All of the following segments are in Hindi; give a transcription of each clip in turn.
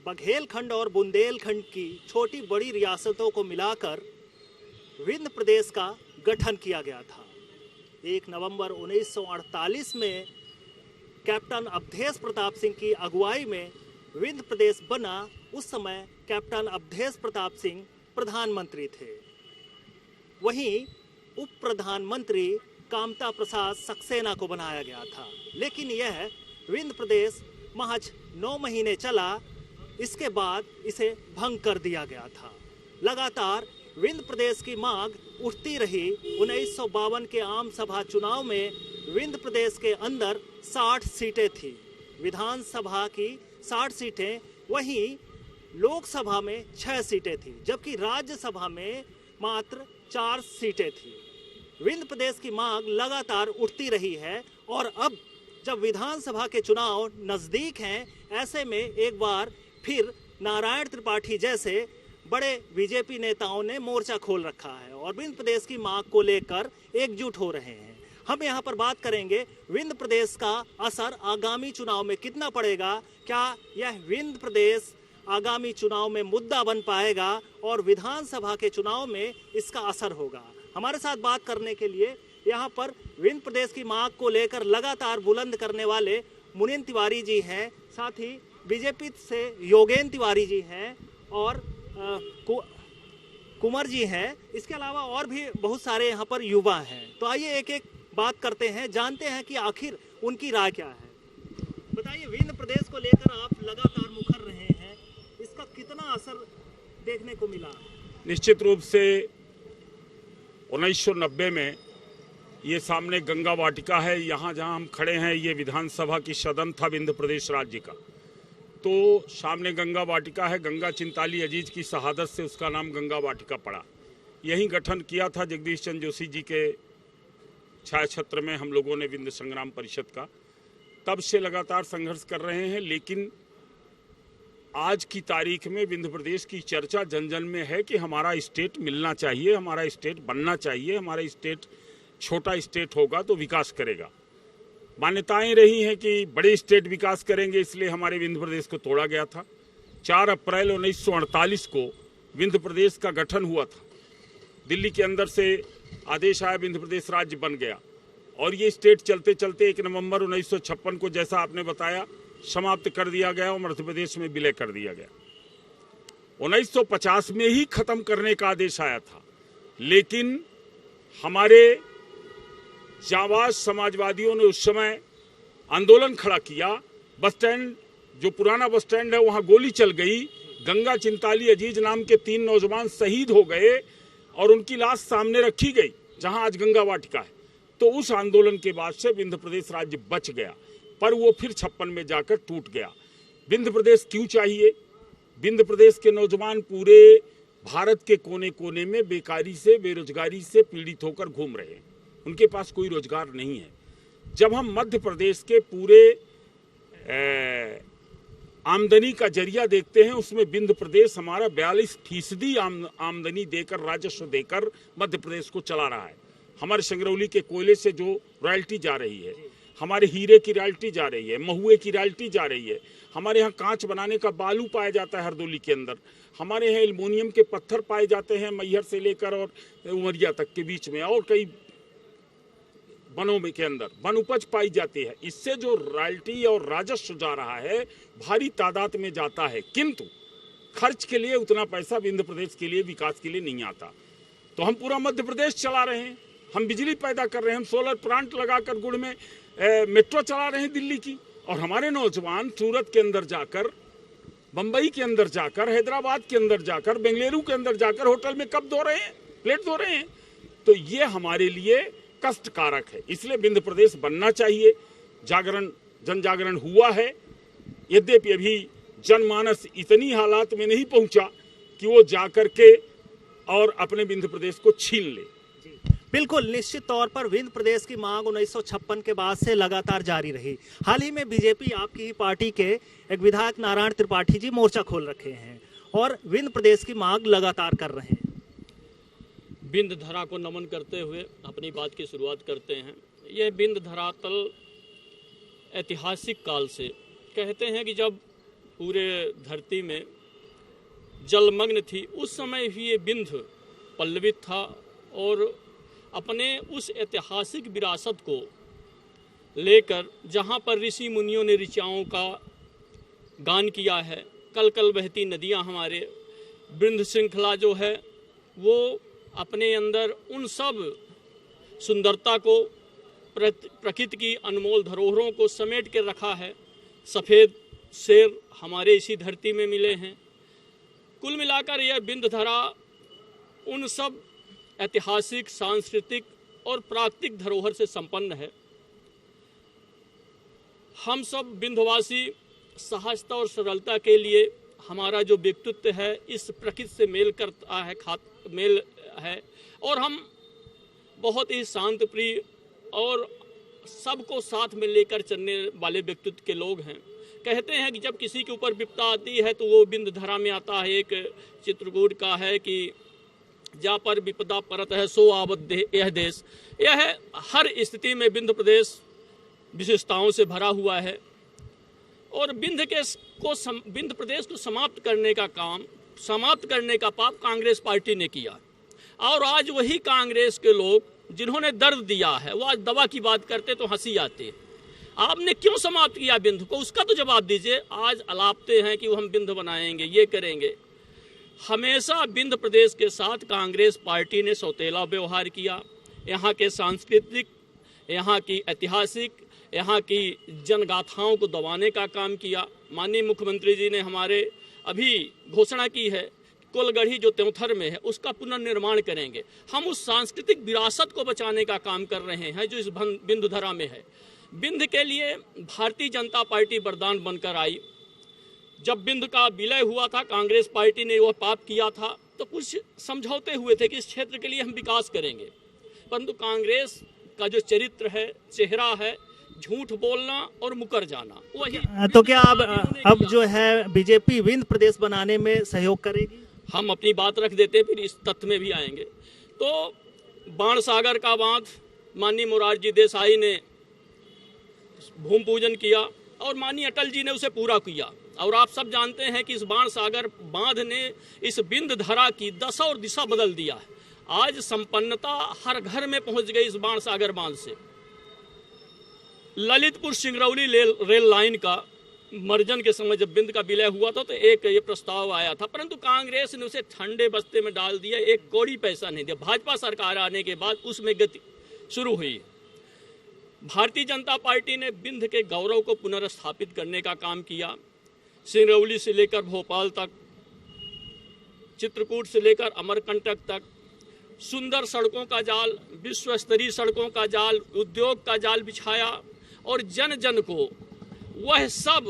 बघेलखंड और बुंदेलखंड की छोटी बड़ी रियासतों को मिलाकर विंध्य प्रदेश का गठन किया गया था। 1 नवंबर 1948 में कैप्टन अवधेश प्रताप सिंह की अगुवाई में विंध्य प्रदेश बना। उस समय कैप्टन अवधेश प्रताप सिंह प्रधानमंत्री थे। वहीं उप प्रधानमंत्री कामता प्रसाद सक्सेना को बनाया गया था, लेकिन यह विंध्य प्रदेश महज 9 महीने चला। इसके बाद इसे भंग कर दिया गया था। लगातार विंध्य प्रदेश की मांग उठती रही। 1952 के आम सभा चुनाव में विंध्य प्रदेश के अंदर 60 सीटें थी, विधानसभा की 60 सीटें, वहीं लोकसभा में 6 सीटें थी, जबकि राज्यसभा में मात्र 4 सीटें थी। विंध्य प्रदेश की मांग लगातार उठती रही है और अब जब विधानसभा के चुनाव नजदीक हैं, ऐसे में एक बार फिर नारायण त्रिपाठी जैसे बड़े बीजेपी नेताओं ने मोर्चा खोल रखा है और विंध्य प्रदेश की मांग को लेकर एकजुट हो रहे हैं। हम यहाँ पर बात करेंगे विंध्य प्रदेश का असर आगामी चुनाव में कितना पड़ेगा, क्या यह विंध्य प्रदेश आगामी चुनाव में मुद्दा बन पाएगा और विधानसभा के चुनाव में इसका असर होगा। हमारे साथ बात करने के लिए यहाँ पर विंध्य प्रदेश की मांग को लेकर लगातार बुलंद करने वाले मुनीन तिवारी जी हैं, साथ ही बीजेपी से योगेन तिवारी जी हैं और कुंवर जी हैं। इसके अलावा और भी बहुत सारे यहाँ पर युवा हैं। तो आइए एक एक बात करते हैं, जानते हैं कि आखिर उनकी राय क्या है। बताइए, विंध्य प्रदेश को लेकर आप लगातार मुखर रहे हैं, इसका कितना असर देखने को मिला? निश्चित रूप से 1990 में ये सामने गंगा वाटिका है, यहाँ जहाँ हम खड़े हैं ये विधानसभा की सदन था विंध्य प्रदेश राज्य का। तो सामने गंगा वाटिका है, गंगा चिंताली अजीज की शहादत से उसका नाम गंगा वाटिका पड़ा। यही गठन किया था जगदीश चंद्र जोशी जी के छायाछत्र में हम लोगों ने विंध्य संग्राम परिषद का। तब से लगातार संघर्ष कर रहे हैं, लेकिन आज की तारीख में विंध्य प्रदेश की चर्चा जन जन में है कि हमारा स्टेट मिलना चाहिए, हमारा स्टेट बनना चाहिए, हमारा स्टेट छोटा स्टेट होगा तो विकास करेगा। मान्यताएं रही हैं कि बड़े स्टेट विकास करेंगे, इसलिए हमारे विंध्य प्रदेश को तोड़ा गया था। 4 अप्रैल 1948 को विंध्य प्रदेश का गठन हुआ था। दिल्ली के अंदर से आदेश आया, विंध्य प्रदेश राज्य बन गया और ये स्टेट चलते चलते 1 नवंबर 1956 को, जैसा आपने बताया, समाप्त कर दिया गया और मध्य प्रदेश में विलय कर दिया गया। 1950 में ही खत्म करने का आदेश आया था, लेकिन हमारे जांबाज समाजवादियों ने उस समय आंदोलन खड़ा किया। बस स्टैंड, जो पुराना बस स्टैंड है, वहां गोली चल गई। गंगा चिंताली अजीज नाम के 3 नौजवान शहीद हो गए और उनकी लाश सामने रखी गई जहां आज गंगा वाटिका है। तो उस आंदोलन के बाद से विंध्य प्रदेश राज्य बच गया, पर वो फिर 56 में जाकर टूट गया। विंध्य प्रदेश क्यों चाहिए? विंध्य प्रदेश के नौजवान पूरे भारत के कोने कोने में बेकारी से, बेरोजगारी से पीड़ित होकर घूम रहे हैं, उनके पास कोई रोजगार नहीं है। जब हम मध्य प्रदेश के पूरे आमदनी का जरिया देखते हैं, उसमें विंध्य प्रदेश हमारा 42% आमदनी देकर, राजस्व देकर मध्य प्रदेश को चला रहा है। हमारे संगरौली के कोयले से जो रॉयल्टी जा रही है, हमारे हीरे की रॉयल्टी जा रही है, महुए की रॉयल्टी जा रही है, हमारे यहाँ कांच बनाने का बालू पाया जाता है हरदोली के अंदर, हमारे यहाँ एल्युमिनियम के पत्थर पाए जाते हैं मैहर से लेकर और उमरिया तक के बीच में, और कई वनों में के अंदर वन उपज पाई जाती है। इससे जो रॉयल्टी और राजस्व जा रहा है भारी तादाद में जाता है, किंतु खर्च के लिए उतना पैसा विंध्य प्रदेश के लिए, विकास के लिए नहीं आता। तो हम पूरा मध्य प्रदेश चला रहे हैं, हम बिजली पैदा कर रहे हैं, हम सोलर प्लांट लगाकर गुड़ में मेट्रो चला रहे हैं दिल्ली की, और हमारे नौजवान सूरत के अंदर जाकर, बंबई के अंदर जाकर, हैदराबाद के अंदर जाकर, बेंगलुरु के अंदर जाकर होटल में कप धो रहे हैं, प्लेट धो रहे हैं। तो ये हमारे लिए कष्टकारक है। इसलिए विंध्य प्रदेश बनना चाहिए। जागरण, जन जागरण हुआ है, यद्यपि अभी जनमानस इतनी हालात में नहीं पहुंचा कि वो जाकर के और अपने विंध्य प्रदेश को छीन ले। बिल्कुल, निश्चित तौर पर विंध्य प्रदेश की मांग 1956 के बाद से लगातार जारी रही। हाल ही में बीजेपी, आपकी ही पार्टी के एक विधायक नारायण त्रिपाठी जी मोर्चा खोल रखे हैं और विंध्य प्रदेश की मांग लगातार कर रहे हैं। विंध्य धरा को नमन करते हुए अपनी बात की शुरुआत करते हैं। यह विंध्य धरातल ऐतिहासिक काल से कहते हैं कि जब पूरे धरती में जलमग्न थी, उस समय भी ये बिंद पल्लवित था और अपने उस ऐतिहासिक विरासत को लेकर जहाँ पर ऋषि मुनियों ने ऋचाओं का गान किया है, कल कल बहती नदियाँ, हमारे बिंद श्रृंखला जो है वो अपने अंदर उन सब सुंदरता को, प्रकृति की अनमोल धरोहरों को समेट के रखा है। सफ़ेद शेर हमारे इसी धरती में मिले हैं। कुल मिलाकर यह बिंद धरा उन सब ऐतिहासिक, सांस्कृतिक और प्राकृतिक धरोहर से संपन्न है। हम सब बिंदवासी सहजता और सरलता के लिए हमारा जो व्यक्तित्व है इस प्रकृति से मेल करता है, मेल है, और हम बहुत ही शांत प्रिय और सबको साथ में लेकर चलने वाले व्यक्तित्व के लोग हैं। कहते हैं कि जब किसी के ऊपर विपदा आती है तो वो बिंद धरा में आता है। एक चित्रकूट का है कि जा पर विपदा परत है सो आवत यह देश। यह हर स्थिति में बिंद प्रदेश विशेषताओं से भरा हुआ है और बिंद प्रदेश को समाप्त करने का पाप कांग्रेस पार्टी ने किया। और आज वही कांग्रेस के लोग जिन्होंने दर्द दिया है वो आज दवा की बात करते तो हंसी आती। आपने क्यों समाप्त किया बिंद को, उसका तो जवाब दीजिए। आज अलापते हैं कि वो हम बिंद बनाएंगे, ये करेंगे। हमेशा बिंद प्रदेश के साथ कांग्रेस पार्टी ने सौतेला व्यवहार किया। यहाँ के सांस्कृतिक, यहाँ की ऐतिहासिक, यहाँ की जनगाथाओं को दबाने का काम किया। माननीय मुख्यमंत्री जी ने हमारे अभी घोषणा की है कोलगढ़ी जो त्योंथर में है उसका पुनर्निर्माण करेंगे। हम उस सांस्कृतिक विरासत को बचाने का काम कर रहे हैं जो इस बिंद धरा में है। बिंद के लिए भारतीय जनता पार्टी वरदान बनकर आई। जब बिंद का विलय हुआ था, कांग्रेस पार्टी ने वह पाप किया था तो कुछ समझौते हुए थे कि इस क्षेत्र के लिए हम विकास करेंगे, परंतु कांग्रेस का जो चरित्र है, चेहरा है, झूठ बोलना और मुकर जाना, वही। तो क्या अब जो है बीजेपी विंद प्रदेश बनाने में सहयोग करेगी? हम अपनी बात रख देते फिर इस तथ्य में भी आएंगे। तो बाणसागर का बांध माननीय मोरारजी देसाई ने भूमि पूजन किया और माननीय अटल जी ने उसे पूरा किया। और आप सब जानते हैं कि इस बाणसागर बांध ने इस बिंद धरा की दशा और दिशा बदल दिया है। आज संपन्नता हर घर में पहुंच गई इस बाणसागर बांध से। ललितपुर सिंगरौली रेल लाइन का मर्जन के समय जब बिंद का विलय हुआ था तो एक ये प्रस्ताव आया था, परंतु कांग्रेस ने उसे ठंडे बस्ते में डाल दिया, एक कौड़ी पैसा नहीं दिया। भाजपा सरकार आने के बाद उसमें गति शुरू हुई। भारतीय जनता पार्टी ने बिंद के गौरव को पुनर्स्थापित करने का काम किया। सिंगरौली से लेकर भोपाल तक, चित्रकूट से लेकर अमरकंटक तक सुंदर सड़कों का जाल, विश्व स्तरीय सड़कों का जाल, उद्योग का जाल बिछाया और जन जन को वह सब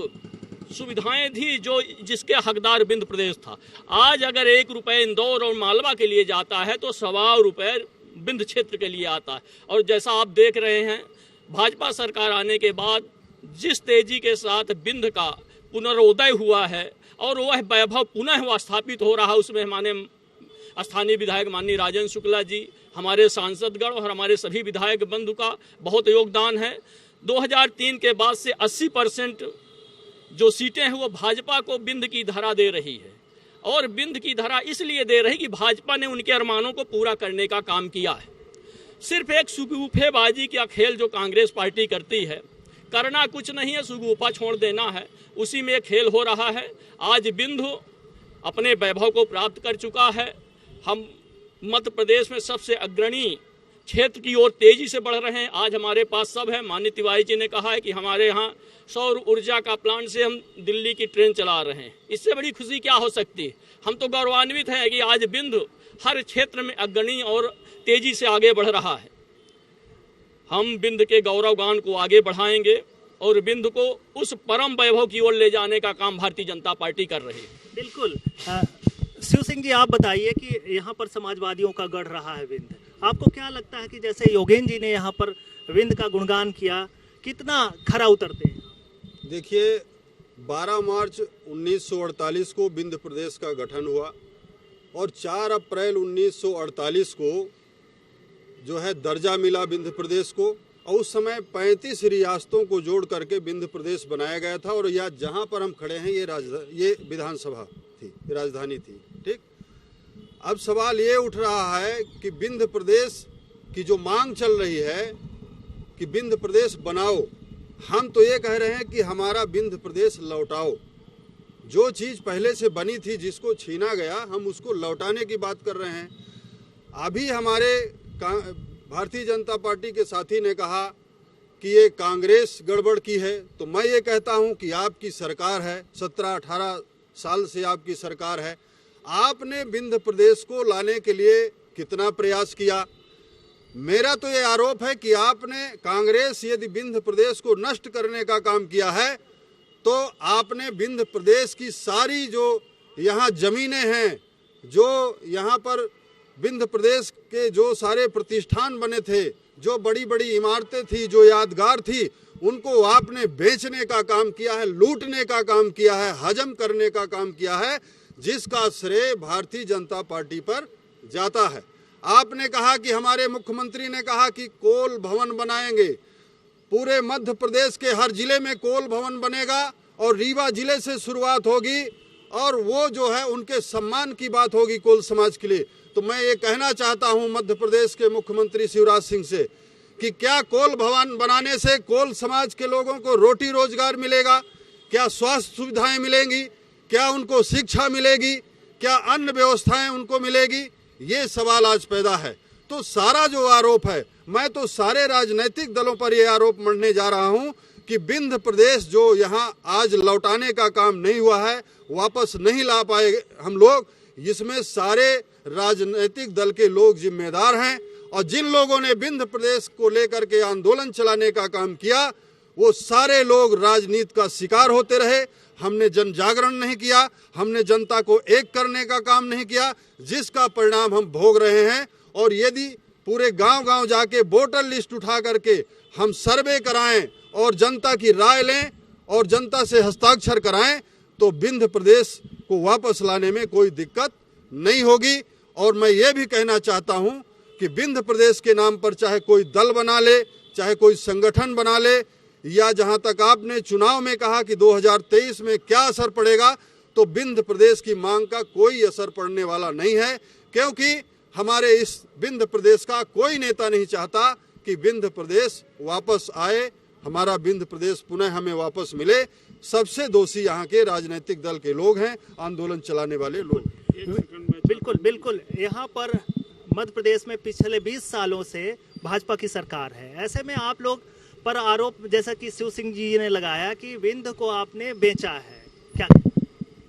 सुविधाएं दी जो जिसके हकदार बिंद प्रदेश था। आज अगर 1 रुपये इंदौर और मालवा के लिए जाता है तो 1.25 रुपये बिंद क्षेत्र के लिए आता है। और जैसा आप देख रहे हैं भाजपा सरकार आने के बाद जिस तेजी के साथ बिंद का पुनरोदय हुआ है और वह वैभव पुनः स्थापित हो रहा है, उसमें हमारे स्थानीय विधायक माननीय राजेंद्र शुक्ला जी, हमारे सांसदगण और हमारे सभी विधायक बंधु का बहुत योगदान है। 2003 के बाद से 80% जो सीटें हैं वो भाजपा को बिंद की धरा दे रही है। और बिंद की धरा इसलिए दे रही कि भाजपा ने उनके अरमानों को पूरा करने का काम किया है। सिर्फ एक सुगुफेबाजी का खेल जो कांग्रेस पार्टी करती है, करना कुछ नहीं है, सुगुफा छोड़ देना है, उसी में खेल हो रहा है। आज बिंदु अपने वैभव को प्राप्त कर चुका है। हम मध्य प्रदेश में सबसे अग्रणी क्षेत्र की ओर तेजी से बढ़ रहे हैं। आज हमारे पास सब है। माननीय तिवारी जी ने कहा है कि हमारे यहाँ सौर ऊर्जा का प्लांट से हम दिल्ली की ट्रेन चला रहे हैं। इससे बड़ी खुशी क्या हो सकती है। हम तो गौरवान्वित हैं कि आज बिंदु हर क्षेत्र में अग्रणी और तेजी से आगे बढ़ रहा है। हम बिंद के गौरवगान को आगे बढ़ाएंगे और बिंद को उस परम वैभव की ओर ले जाने का काम भारतीय जनता पार्टी कर रही है। बिल्कुल। शिव सिंह जी, आप बताइए कि यहाँ पर समाजवादियों का गढ़ रहा है विंद। आपको क्या लगता है कि जैसे योगेंद्र जी ने यहाँ पर विंद का गुणगान किया, कितना खरा उतरते हैं? देखिए, 12 मार्च 1948 को बिंद प्रदेश का गठन हुआ और 4 अप्रैल 1948 को जो है दर्जा मिला बिंद प्रदेश को और उस समय 35 रियासतों को जोड़ करके विंध्य प्रदेश बनाया गया था। और यह जहाँ पर हम खड़े हैं ये विधानसभा थी, राजधानी थी। ठीक, अब सवाल ये उठ रहा है कि विंध्य प्रदेश की जो मांग चल रही है कि विंध्य प्रदेश बनाओ, हम तो ये कह रहे हैं कि हमारा विंध्य प्रदेश लौटाओ। जो चीज़ पहले से बनी थी, जिसको छीना गया, हम उसको लौटाने की बात कर रहे हैं। अभी हमारे भारतीय जनता पार्टी के साथी ने कहा कि ये कांग्रेस गड़बड़ की है, तो मैं ये कहता हूं कि आपकी सरकार है, 17-18 साल से आपकी सरकार है। आपने विंध्य प्रदेश को लाने के लिए कितना प्रयास किया। मेरा तो ये आरोप है कि आपने, कांग्रेस यदि विंध्य प्रदेश को नष्ट करने का काम किया है, तो आपने विंध्य प्रदेश की सारी जो यहाँ ज़मीनें हैं, जो यहाँ पर विंध्य प्रदेश के जो सारे प्रतिष्ठान बने थे, जो बड़ी बड़ी इमारतें थी, जो यादगार थी, उनको आपने बेचने का काम किया है, लूटने का काम किया है, हजम करने का काम किया है, जिसका श्रेय भारतीय जनता पार्टी पर जाता है। आपने कहा कि, हमारे मुख्यमंत्री ने कहा कि कोल भवन बनाएंगे, पूरे मध्य प्रदेश के हर जिले में कोल भवन बनेगा और रीवा जिले से शुरुआत होगी, और वो जो है उनके सम्मान की बात होगी कोल समाज के लिए। तो मैं ये कहना चाहता हूं मध्य प्रदेश के मुख्यमंत्री शिवराज सिंह से कि क्या कोल भवन बनाने से कोल समाज के लोगों को रोटी रोजगार मिलेगा? क्या स्वास्थ्य सुविधाएं मिलेंगी? क्या उनको शिक्षा मिलेगी? क्या अन्य व्यवस्थाएं उनको मिलेगी? ये सवाल आज पैदा है। तो सारा जो आरोप है, मैं तो सारे राजनीतिक दलों पर यह आरोप मढ़ने जा रहा हूं कि विंध्य प्रदेश जो यहाँ आज लौटाने का काम नहीं हुआ है, वापस नहीं ला पाए हम लोग, इसमें सारे राजनीतिक दल के लोग जिम्मेदार हैं। और जिन लोगों ने विंध्य प्रदेश को लेकर के आंदोलन चलाने का काम किया, वो सारे लोग राजनीति का शिकार होते रहे। हमने जन जागरण नहीं किया, हमने जनता को एक करने का काम नहीं किया, जिसका परिणाम हम भोग रहे हैं। और यदि पूरे गांव-गांव जाके वोटर लिस्ट उठा करके हम सर्वे कराएं और जनता की राय लें और जनता से हस्ताक्षर कराएं, तो विंध्य प्रदेश को वापस लाने में कोई दिक्कत नहीं होगी। और मैं ये भी कहना चाहता हूं कि विंध्य प्रदेश के नाम पर चाहे कोई दल बना ले, चाहे कोई संगठन बना ले, या जहां तक आपने चुनाव में कहा कि 2023 में क्या असर पड़ेगा, तो विंध्य प्रदेश की मांग का कोई असर पड़ने वाला नहीं है, क्योंकि हमारे इस विंध्य प्रदेश का कोई नेता नहीं चाहता कि विंध्य प्रदेश वापस आए, हमारा विंध्य प्रदेश पुनः हमें वापस मिले। सबसे दोषी यहाँ के राजनीतिक दल के लोग हैं, आंदोलन चलाने वाले लोग। बिल्कुल बिल्कुल, यहाँ पर मध्य प्रदेश में पिछले 20 सालों से भाजपा की सरकार है। ऐसे में आप लोग पर आरोप, जैसा कि शिव सिंह जी ने लगाया कि विंध्य को आपने बेचा है, क्या?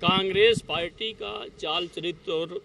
कांग्रेस पार्टी का चाल चरित्र और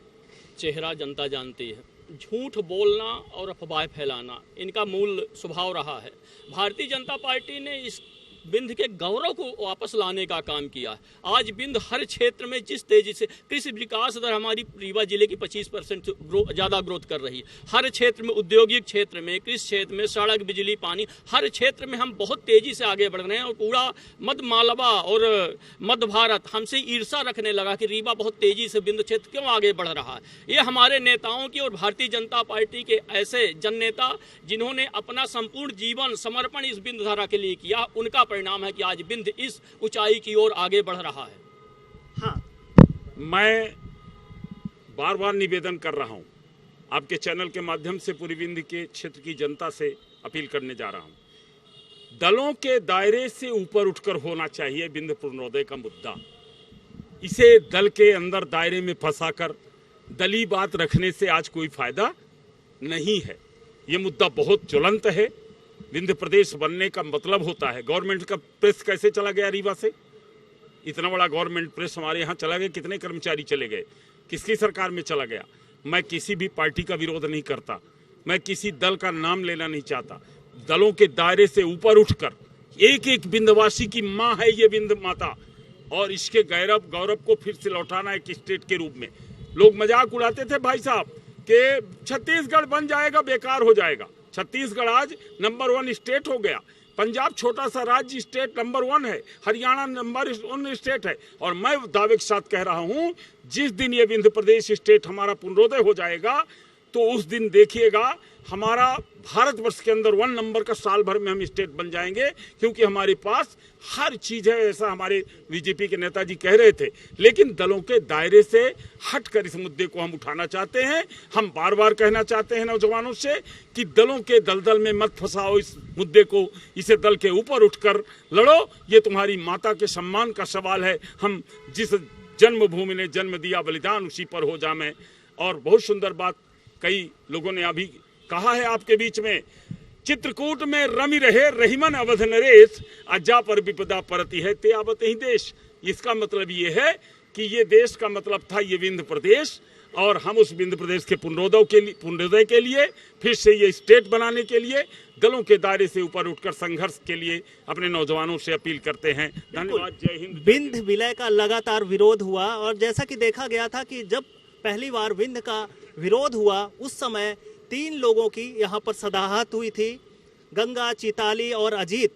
चेहरा जनता जानती है। झूठ बोलना और अफवाह फैलाना इनका मूल स्वभाव रहा है। भारतीय जनता पार्टी ने इस विंध्य के गौरव को वापस लाने का काम किया है। आज विंध्य हर क्षेत्र में जिस तेजी से कृषि विकास दर हमारी रीवा जिले की 25% ज़्यादा ग्रोथ कर रही है। हर क्षेत्र में, औद्योगिक क्षेत्र में, कृषि क्षेत्र में, सड़क, बिजली, पानी, हर क्षेत्र में हम बहुत तेजी से आगे बढ़ रहे हैं। और पूरा मध्य मालवा और मध्य भारत हमसे ईर्षा रखने लगा कि रीवा बहुत तेजी से विंध्य क्षेत्र क्यों आगे बढ़ रहा है। ये हमारे नेताओं की और भारतीय जनता पार्टी के ऐसे जन नेता जिन्होंने अपना संपूर्ण जीवन समर्पण इस विंध्य धारा के लिए किया, उनका परिणाम है कि आज विंध्य इस ऊंचाई की ओर आगे बढ़ रहा है। हाँ, मैं बार बार निवेदन कर रहा हूं, आपके चैनल के माध्यम से पूरी विंध्य के क्षेत्र की जनता से अपील करने जा रहा हूं। दलों के दायरे से ऊपर उठकर होना चाहिए विंध्य पुनर्नोदय का मुद्दा। इसे दल के अंदर दायरे में फंसाकर दलीय बात रखने से आज कोई फायदा नहीं है। ये मुद्दा बहुत ज्वलंत है। विंध्य प्रदेश बनने का मतलब होता है, गवर्नमेंट का प्रेस कैसे चला गया रीवा से, इतना बड़ा गवर्नमेंट प्रेस हमारे यहाँ चला गया, कितने कर्मचारी चले गए, किसकी सरकार में चला गया। मैं किसी भी पार्टी का विरोध नहीं करता, मैं किसी दल का नाम लेना नहीं चाहता। दलों के दायरे से ऊपर उठकर एक एक विंध्यवासी की माँ है ये विंध्य माता, और इसके गौरव को फिर से लौटाना एक स्टेट के रूप में। लोग मजाक उड़ाते थे भाई साहब कि छत्तीसगढ़ बन जाएगा, बेकार हो जाएगा। छत्तीसगढ़ आज नंबर 1 स्टेट हो गया। पंजाब छोटा सा राज्य, स्टेट नंबर 1 है। हरियाणा नंबर 1 स्टेट है। और मैं दावे के साथ कह रहा हूं, जिस दिन ये विंध्य प्रदेश स्टेट हमारा पुनरोदय हो जाएगा, तो उस दिन देखिएगा हमारा भारतवर्ष के अंदर 1 नंबर का साल भर में हम स्टेट बन जाएंगे, क्योंकि हमारे पास हर चीज है। ऐसा हमारे बीजेपी के नेताजी कह रहे थे, लेकिन दलों के दायरे से हटकर इस मुद्दे को हम उठाना चाहते हैं। हम बार बार कहना चाहते हैं नौजवानों से कि दलों के दलदल में मत फंसाओ इस मुद्दे को, इसे दल के ऊपर उठकर लड़ो। ये तुम्हारी माता के सम्मान का सवाल है। हम जिस जन्मभूमि ने जन्म दिया बलिदान उसी पर हो जामे। और बहुत सुंदर बात कई लोगों ने अभी कहा है आपके बीच में, चित्रकूट में रमी रहे रहीमन अवध नरेश, अज्जा पर विपदा परती है ते आवत ही देश। इसका मतलब ये है कि ये देश का मतलब था ये विंध्य प्रदेश, और हम उस विंध्य प्रदेश के पुनरोदय के लिए फिर से ये स्टेट बनाने के लिए दलों के दायरे से ऊपर उठकर संघर्ष के लिए अपने नौजवानों से अपील करते हैं। धन्यवाद। जय हिंद। विंध्य विलय का लगातार विरोध हुआ, और जैसा कि देखा गया था कि जब पहली बार विंध्य का विरोध हुआ उस समय 3 लोगों की यहाँ पर सदाहत हुई थी, गंगा, चिताली और अजीत,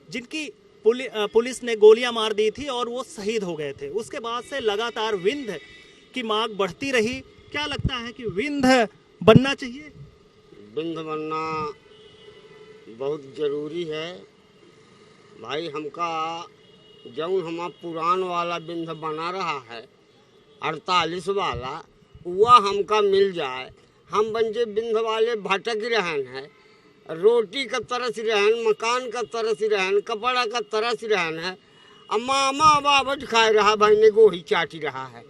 जिनकी पुलिस ने गोलियां मार दी थी और वो शहीद हो गए थे। उसके बाद से लगातार विंध्य की मांग बढ़ती रही। क्या लगता है कि विंध्य बनना चाहिए? विंध्य बनना बहुत जरूरी है भाई। हमका जौन हमारा पुरान वाला विंध्य बना रहा है 48 वाला, वह हमका मिल जाए। हम बंजे विंध्य वाले भटक रहन है, रोटी का तरस रहन, मकान का तरस रहन, कपड़ा का तरस रहन है, अम्मा बाबट खाए रहा भाई ने गोही चाटी रहा है।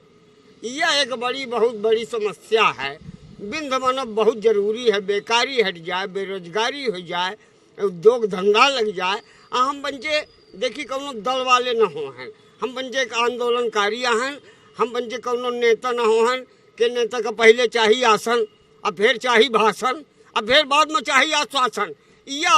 यह एक बहुत बड़ी समस्या है। विंध्य बनना बहुत जरूरी है। बेकारी हट जाए, बेरोजगारी हो जाए, उद्योग धंधा लग जाए। हम बंजे देखी कौनो दल वाले न हो हैं, हम बंजे आंदोलनकारी हैं। हम बंजे कौनो नेता न हो हैं कि नेता का पहले चाहिए आसन, अब फिर चाहिए भाषण, अब फिर बाद में चाहिए आश्वासन। या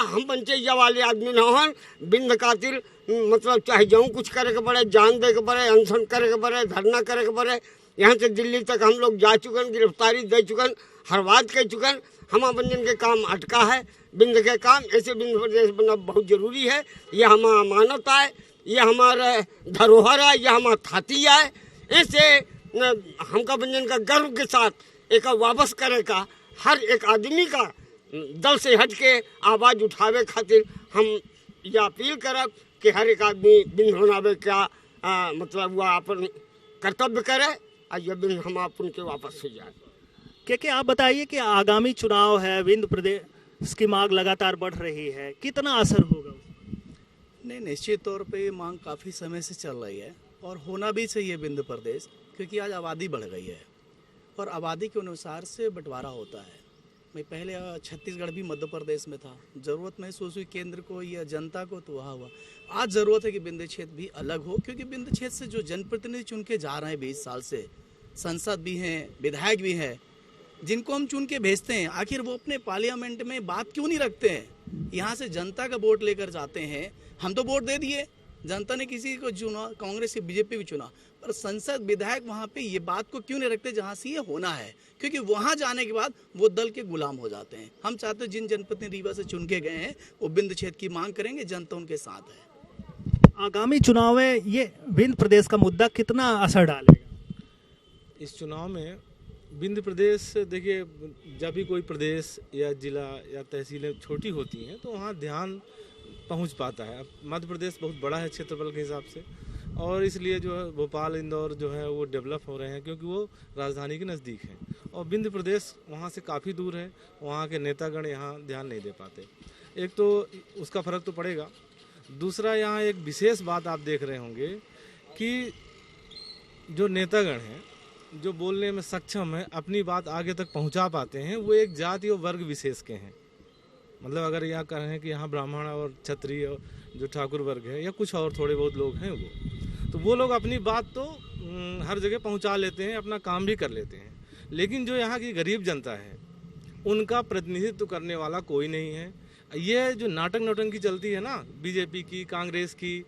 हम बंचे या वाले आदमी न हो। विंध्य खातिर मतलब चाहे जाऊँ कुछ करे के पड़े, जान दे के पड़े, अनशन करे के पड़े, धरना करे के पड़े। यहाँ से दिल्ली तक हम लोग जा चुकन, गिरफ्तारी दे चुकन, हर बात कह चुकन। हमारा बंजन के काम अटका है, विंध्य के काम। ऐसे विंध्य प्रदेश बनना बहुत जरूरी है। यह हमारा मानवता है, यह हमारा धरोहर है, यह हमारा थाती है। ऐसे हमका बंजन का गर्व के साथ एक वापस करे का हर एक आदमी का दल से हट के आवाज उठावे खातिर हम यह अपील करब कि हर एक आदमी विंध्य बनावे का मतलब वह अपन कर्तव्य करे, और यह विंध्य हम अपन के वापस हो जाए। क्या आप बताइए कि आगामी चुनाव है, विंध्य प्रदेश की मांग लगातार बढ़ रही है, कितना असर होगा? नहीं, निश्चित तौर पे ये मांग काफ़ी समय से चल रही है और होना भी चाहिए विंध्य प्रदेश, क्योंकि आज आबादी बढ़ गई है और आबादी के अनुसार से बंटवारा होता है। मैं पहले छत्तीसगढ़ भी मध्य प्रदेश में था, ज़रूरत महसूस हुई केंद्र को या जनता को, तो वहाँ हुआ। आज ज़रूरत है कि विंध्य क्षेत्र भी अलग हो, क्योंकि विंध्य क्षेत्र से जो जनप्रतिनिधि चुन के जा रहे हैं 20 साल से, सांसद भी हैं, विधायक भी हैं, जिनको हम चुन के भेजते हैं, आखिर वो अपने पार्लियामेंट में बात क्यों नहीं रखते हैं? यहाँ से जनता का वोट लेकर जाते हैं। हम तो वोट दे दिए, जनता ने किसी को चुना, कांग्रेस या बीजेपी भी चुना, पर संसद विधायक वहाँ पे ये बात को क्यों नहीं रखते जहाँ से ये होना है? क्योंकि वहाँ जाने के बाद वो दल के गुलाम हो जाते हैं। हम चाहते हैं जिन जनप्रतिनिधि रीवा से चुन के गए हैं वो विंध्य क्षेत्र की मांग करेंगे, जनता उनके साथ है। आगामी चुनाव में ये विंध्य प्रदेश का मुद्दा कितना असर डालेगा? इस चुनाव में विंध्य प्रदेश, देखिए जब भी कोई प्रदेश या जिला या तहसीलें छोटी होती हैं तो वहाँ ध्यान पहुँच पाता है। अब मध्य प्रदेश बहुत बड़ा है क्षेत्रफल के हिसाब से, और इसलिए जो है भोपाल, इंदौर जो है वो डेवलप हो रहे हैं क्योंकि वो राजधानी के नज़दीक है, और विंध्य प्रदेश वहाँ से काफ़ी दूर है। वहाँ के नेतागण यहाँ ध्यान नहीं दे पाते। एक तो उसका फ़र्क तो पड़ेगा, दूसरा यहाँ एक विशेष बात आप देख रहे होंगे कि जो नेतागण हैं जो बोलने में सक्षम है, अपनी बात आगे तक पहुंचा पाते हैं, वो एक जाति और वर्ग विशेष के हैं। मतलब अगर यहाँ कहें कि यहाँ ब्राह्मण और क्षत्रिय जो ठाकुर वर्ग है या कुछ और थोड़े बहुत लोग हैं, वो लोग अपनी बात तो हर जगह पहुंचा लेते हैं, अपना काम भी कर लेते हैं। लेकिन जो यहाँ की गरीब जनता है उनका प्रतिनिधित्व करने वाला कोई नहीं है। ये जो नाटक नौटंकी चलती है ना बीजेपी की, कांग्रेस की,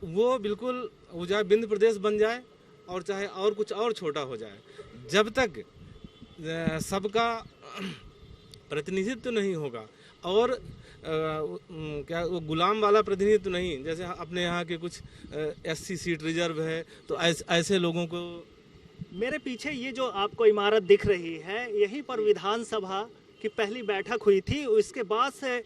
वो बिल्कुल वो चाहे विंध्य प्रदेश बन जाए और चाहे और कुछ और छोटा हो जाए, जब तक सबका प्रतिनिधित्व नहीं होगा और क्या वो गुलाम वाला प्रतिनिधित्व नहीं, जैसे अपने यहाँ के कुछ SC सीट रिजर्व है तो ऐसे लोगों को मेरे पीछे ये जो आपको इमारत दिख रही है, यहीं पर विधानसभा की पहली बैठक हुई थी। इसके बाद से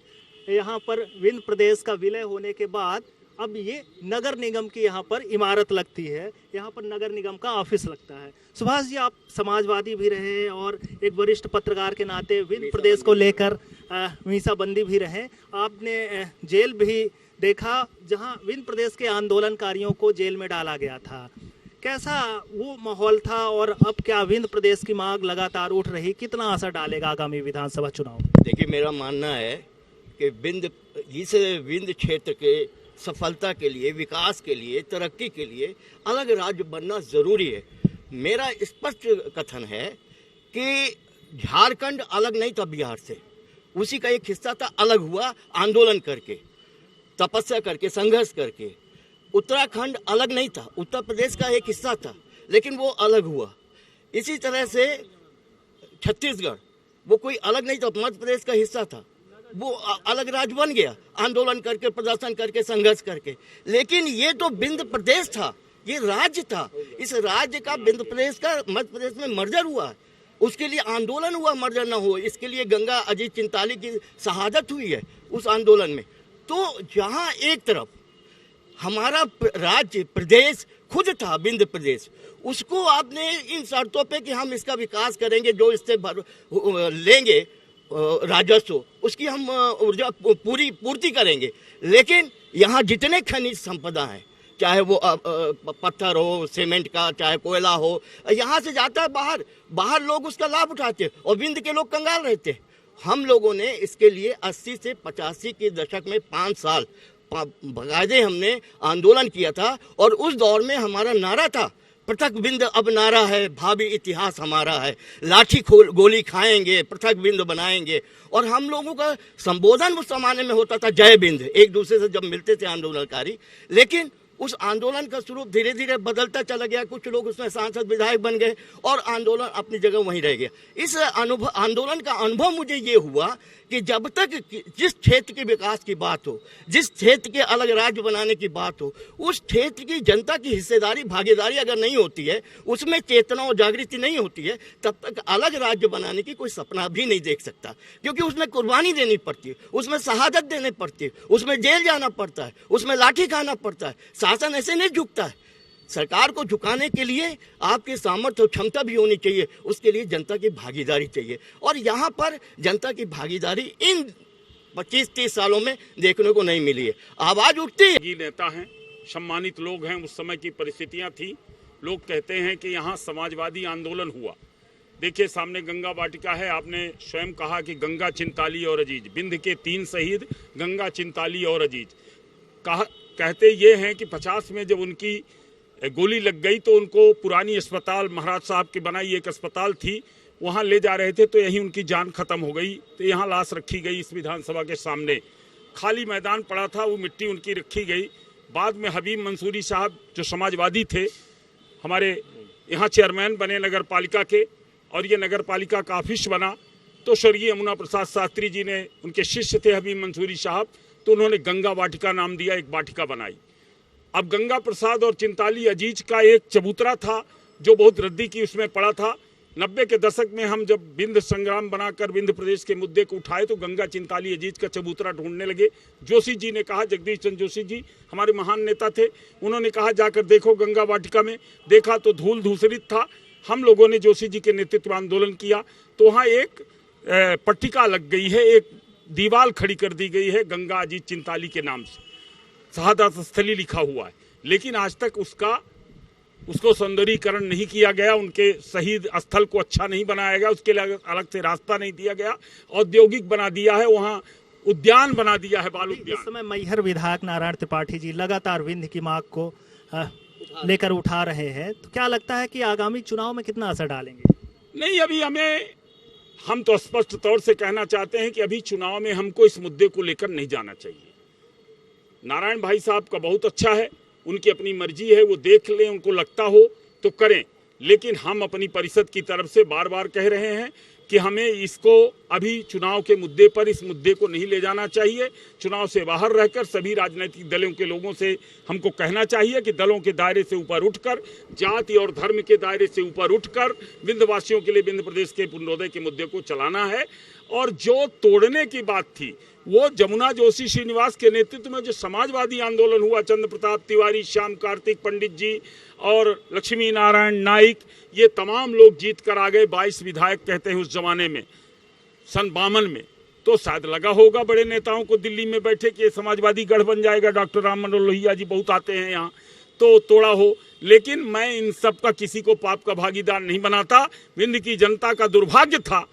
यहाँ पर विंध्य प्रदेश का विलय होने के बाद अब ये नगर निगम की यहाँ पर इमारत लगती है, यहाँ पर नगर निगम का ऑफिस लगता है। सुभाष जी, आप समाजवादी भी रहे और एक वरिष्ठ पत्रकार के नाते विंध्य प्रदेश को लेकर मीसाबंदी भी रहे। आपने जेल भी देखा जहाँ विंध्य प्रदेश के आंदोलनकारियों को जेल में डाला गया था। कैसा वो माहौल था और अब क्या विंध्य प्रदेश की मांग लगातार उठ रही, कितना असर डालेगा आगामी विधानसभा चुनाव? देखिए, मेरा मानना है कि विंध्य क्षेत्र के सफलता के लिए, विकास के लिए, तरक्की के लिए अलग राज्य बनना जरूरी है। मेरा स्पष्ट कथन है कि झारखंड अलग नहीं था बिहार से, उसी का एक हिस्सा था, अलग हुआ आंदोलन करके, तपस्या करके, संघर्ष करके। उत्तराखंड अलग नहीं था, उत्तर प्रदेश का एक हिस्सा था, लेकिन वो अलग हुआ। इसी तरह से छत्तीसगढ़, वो कोई अलग नहीं था, मध्य प्रदेश का हिस्सा था, वो अलग राज्य बन गया आंदोलन करके, प्रदर्शन करके, संघर्ष करके। लेकिन ये तो विंध्य प्रदेश था, ये राज्य था। इस राज्य का विंध्य प्रदेश का मध्य प्रदेश में मर्जर हुआ, उसके लिए आंदोलन हुआ, मर्जर न हो, इसके लिए गंगा अजीत चिंताली की शहादत हुई है उस आंदोलन में। तो जहाँ एक तरफ हमारा राज्य प्रदेश खुद था विंध्य प्रदेश, उसको आपने इन शर्तों पे कि हम इसका विकास करेंगे, जो इससे लेंगे राजस्व, उसकी हम ऊर्जा पूर्ति करेंगे। लेकिन यहाँ जितने खनिज संपदा हैं, चाहे वो पत्थर हो, सीमेंट का, चाहे कोयला हो, यहाँ से जाता है बाहर लोग उसका लाभ उठाते और विंध्य के लोग कंगाल रहते। हम लोगों ने इसके लिए 80 से 85 के दशक में 5 साल बकायदे हमने आंदोलन किया था। और उस दौर में हमारा नारा था, पृथक विंध्य अब नारा है, भावी इतिहास हमारा है, लाठी गोली खाएंगे, पृथक विंध्य बनाएंगे। और हम लोगों का संबोधन उस जमाने में होता था जय विंध्य, एक दूसरे से जब मिलते थे आंदोलनकारी। लेकिन उस आंदोलन का स्वरूप धीरे धीरे बदलता चला गया, कुछ लोग उसमें सांसद विधायक बन गए और आंदोलन अपनी जगह वहीं रह गया। इस आंदोलन का अनुभव मुझे ये हुआ कि जब तक जिस क्षेत्र के विकास की बात हो, जिस क्षेत्र के अलग राज्य बनाने की बात हो, उस क्षेत्र की जनता की हिस्सेदारी, भागीदारी अगर नहीं होती है, उसमें चेतना और जागृति नहीं होती है, तब तक अलग राज्य बनाने की कोई सपना भी नहीं देख सकता। क्योंकि उसमें कुर्बानी देनी पड़ती है, उसमें शहादत देनी पड़ती है, उसमें जेल जाना पड़ता है, उसमें लाठी खाना पड़ता है। शासन ऐसे नहीं झुकता है। सरकार को झुकाने के लिए आपके सामर्थ्य और क्षमता भी होनी चाहिए, उसके लिए जनता की भागीदारी चाहिए। और यहाँ पर जनता की भागीदारी इन 25-30 सालों में देखने को नहीं मिली है। आवाज उठती है। ये नेता हैं, सम्मानित लोग हैं, उस समय की परिस्थितियां थी। लोग कहते हैं कि यहाँ समाजवादी आंदोलन हुआ। देखिए, सामने गंगा वाटिका है। आपने स्वयं कहा कि गंगा, चिंताली और अजीज, विंध्य के 3 शहीद गंगा, चिंताली और अजीज। कहते ये हैं कि 50 में जब उनकी गोली लग गई तो उनको पुरानी अस्पताल, महाराज साहब की बनाई एक अस्पताल थी, वहाँ ले जा रहे थे तो यहीं उनकी जान खत्म हो गई। तो यहाँ लाश रखी गई इस विधानसभा के सामने, खाली मैदान पड़ा था, वो मिट्टी उनकी रखी गई। बाद में हबीब मंसूरी साहब जो समाजवादी थे, हमारे यहाँ चेयरमैन बने नगर पालिका के, और ये नगर पालिका का ऑफिस बना। तो स्वर्गीय यमुना प्रसाद शास्त्री जी ने, उनके शिष्य थे हबीब मंसूरी साहब, तो उन्होंने गंगा वाटिका नाम दिया, एक वाटिका बनाई। अब गंगा प्रसाद और चिंताली अजीज का एक चबूतरा था जो बहुत रद्दी की उसमें पड़ा था। 90 के दशक में हम जब विंध्य संग्राम बनाकर विंध्य प्रदेश के मुद्दे को उठाए तो गंगा, चिंताली, अजीज का चबूतरा ढूंढने लगे। जोशी जी ने कहा, जगदीश चंद्र जोशी जी हमारे महान नेता थे, उन्होंने कहा जाकर देखो गंगा वाटिका में। देखा तो धूल धूसरित था। हम लोगों ने जोशी जी के नेतृत्व में आंदोलन किया तो वहाँ एक पट्टिका लग गई है, एक दीवार खड़ी कर दी गई है गंगा, अजीज, चिंताली के नाम से, शहादत स्थली लिखा हुआ है। लेकिन आज तक उसको सौंदर्यीकरण नहीं किया गया, उनके शहीद स्थल को अच्छा नहीं बनाया गया, उसके लिए अलग से रास्ता नहीं दिया गया, औद्योगिक बना दिया है, वहाँ उद्यान बना दिया है, बाल उद्यान। इस समय मैहर विधायक नारायण त्रिपाठी जी लगातार विंध्य की मांग को लेकर उठा रहे हैं, तो क्या लगता है कि आगामी चुनाव में कितना असर डालेंगे? नहीं, अभी हम तो स्पष्ट तौर से कहना चाहते हैं कि अभी चुनाव में हमको इस मुद्दे को लेकर नहीं जाना चाहिए। नारायण भाई साहब का बहुत अच्छा है, उनकी अपनी मर्जी है, वो देख लें, उनको लगता हो तो करें। लेकिन हम अपनी परिषद की तरफ से बार बार कह रहे हैं कि हमें इसको अभी चुनाव के मुद्दे पर इस मुद्दे को नहीं ले जाना चाहिए। चुनाव से बाहर रहकर सभी राजनीतिक दलों के लोगों से हमको कहना चाहिए कि दलों के दायरे से ऊपर उठकर, जाति और धर्म के दायरे से ऊपर उठकर विंध्यवासियों के लिए विंध्य प्रदेश के पुनरोदय के मुद्दे को चलाना है। और जो तोड़ने की बात थी वो जमुना जोशी श्रीनिवास के नेतृत्व में जो समाजवादी आंदोलन हुआ, चंद्र प्रताप तिवारी, श्याम कार्तिक पंडित जी और लक्ष्मी नारायण नाइक, ये तमाम लोग जीत कर आ गए। 22 विधायक कहते हैं उस जमाने में, सन 52 में। तो शायद लगा होगा बड़े नेताओं को दिल्ली में बैठे कि समाजवादी गढ़ बन जाएगा, डॉक्टर राम मनोहर लोहिया जी बहुत आते हैं यहाँ, तो तोड़ा हो। लेकिन मैं इन सब का किसी को पाप का भागीदार नहीं बनाता। विंध्य की जनता का दुर्भाग्य था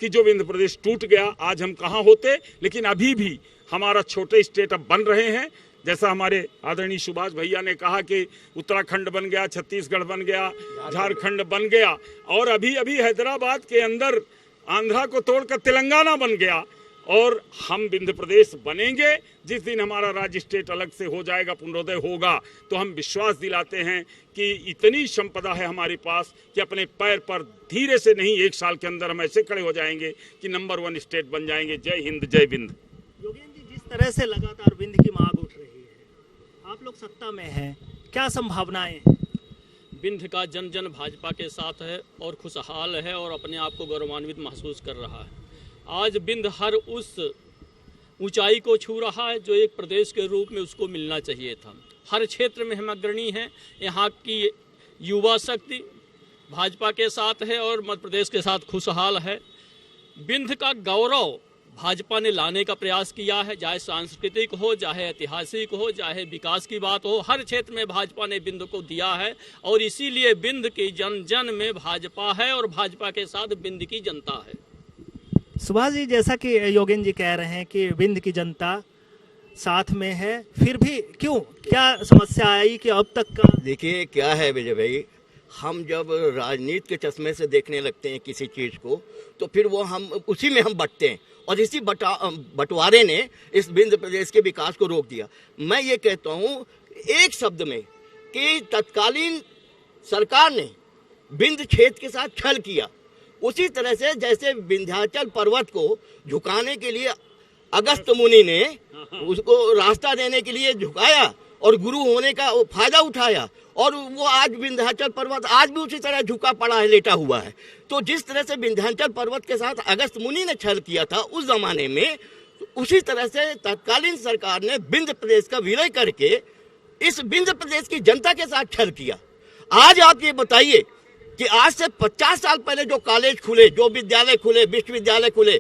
कि जो विंध्य प्रदेश टूट गया, आज हम कहाँ होते। लेकिन अभी भी हमारा छोटे स्टेट अब बन रहे हैं। जैसा हमारे आदरणीय सुभाष भैया ने कहा कि उत्तराखंड बन गया, छत्तीसगढ़ बन गया, झारखंड बन गया, और अभी अभी हैदराबाद के अंदर आंध्रा को तोड़कर तेलंगाना बन गया। और हम विंध्य प्रदेश बनेंगे जिस दिन हमारा राज्य स्टेट अलग से हो जाएगा, पुनरोदय होगा, तो हम विश्वास दिलाते हैं कि इतनी संपदा है हमारे पास कि अपने पैर पर धीरे से नहीं, 1 साल के अंदर हम ऐसे खड़े हो जाएंगे कि नंबर 1 स्टेट बन जाएंगे। जय हिंद, जय विंध्य। योगेन जी, जिस तरह से लगातार विंध्य की मांग उठ रही है, आप लोग सत्ता में हैं, क्या संभावनाएं हैं? विंध्य का जन जन भाजपा के साथ है और खुशहाल है और अपने आप को गौरवान्वित महसूस कर रहा है। आज विंध्य हर उस ऊंचाई को छू रहा है जो एक प्रदेश के रूप में उसको मिलना चाहिए था। हर क्षेत्र में हम अग्रणी हैं। यहाँ की युवा शक्ति भाजपा के साथ है और मध्य प्रदेश के साथ खुशहाल है। विंध्य का गौरव भाजपा ने लाने का प्रयास किया है, चाहे सांस्कृतिक हो, चाहे ऐतिहासिक हो, चाहे विकास की बात हो, हर क्षेत्र में भाजपा ने विंध्य को दिया है। और इसीलिए विंध्य की जन जन में भाजपा है और भाजपा के साथ विंध्य की जनता है। सुभाष जी, जैसा कि योगेन जी कह रहे हैं कि विंध्य की जनता साथ में है, फिर भी क्यों, क्या समस्या आई कि अब तक का? देखिए क्या है विजय भाई, हम जब राजनीति के चश्मे से देखने लगते हैं किसी चीज़ को, तो फिर वो हम उसी में हम बंटते हैं, और इसी बंटवारे ने इस विंध्य प्रदेश के विकास को रोक दिया। मैं ये कहता हूँ एक शब्द में कि तत्कालीन सरकार ने विंध्य क्षेत्र के साथ छल किया। उसी तरह से जैसे विंध्याचल पर्वत को झुकाने के लिए अगस्त मुनि ने उसको रास्ता देने के लिए झुकाया और गुरु होने का फायदा उठाया, और वो आज विंध्याचल पर्वत आज भी उसी तरह झुका पड़ा है, लेटा हुआ है। तो जिस तरह से विंध्याचल पर्वत के साथ अगस्त मुनि ने छल किया था उस जमाने में, उसी तरह से तत्कालीन सरकार ने विंध्य प्रदेश का विलय करके इस विंध्य प्रदेश की जनता के साथ छल किया। आज आप ये बताइए कि आज से 50 साल पहले जो कॉलेज खुले, जो विद्यालय खुले, विश्वविद्यालय खुले,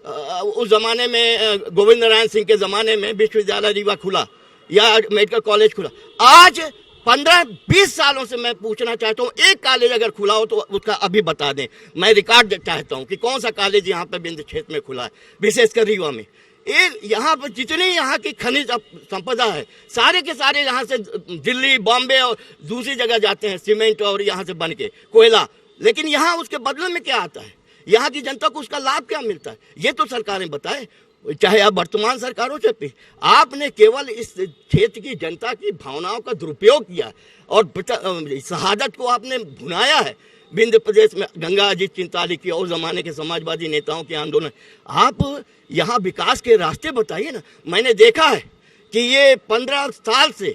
उस जमाने में गोविंद नारायण सिंह के जमाने में विश्वविद्यालय रीवा खुला या मेडिकल कॉलेज खुला, आज 15-20 सालों से मैं पूछना चाहता हूँ, एक कॉलेज अगर खुला हो तो उसका अभी बता दें। मैं रिकॉर्ड चाहता हूँ कि कौन सा कॉलेज यहाँ पे विंध्य क्षेत्र में खुला है, विशेषकर रीवा में। यहाँ पर जितनी यहाँ की खनिज संपदा है, सारे के सारे यहाँ से दिल्ली, बॉम्बे और दूसरी जगह जाते हैं सीमेंट और यहाँ से बन के कोयला। लेकिन यहाँ उसके बदले में क्या आता है, यहाँ की जनता को उसका लाभ क्या मिलता है, ये तो सरकारें बताएं। चाहे आप वर्तमान सरकारों से भी, आपने केवल इस क्षेत्र की जनता की भावनाओं का दुरुपयोग किया और शहादत को आपने भुनाया है। विंध्य प्रदेश में गंगा अजीत चिंताली की और जमाने के समाजवादी नेताओं के आंदोलन, आप यहाँ विकास के रास्ते बताइए ना। मैंने देखा है कि ये 15 साल से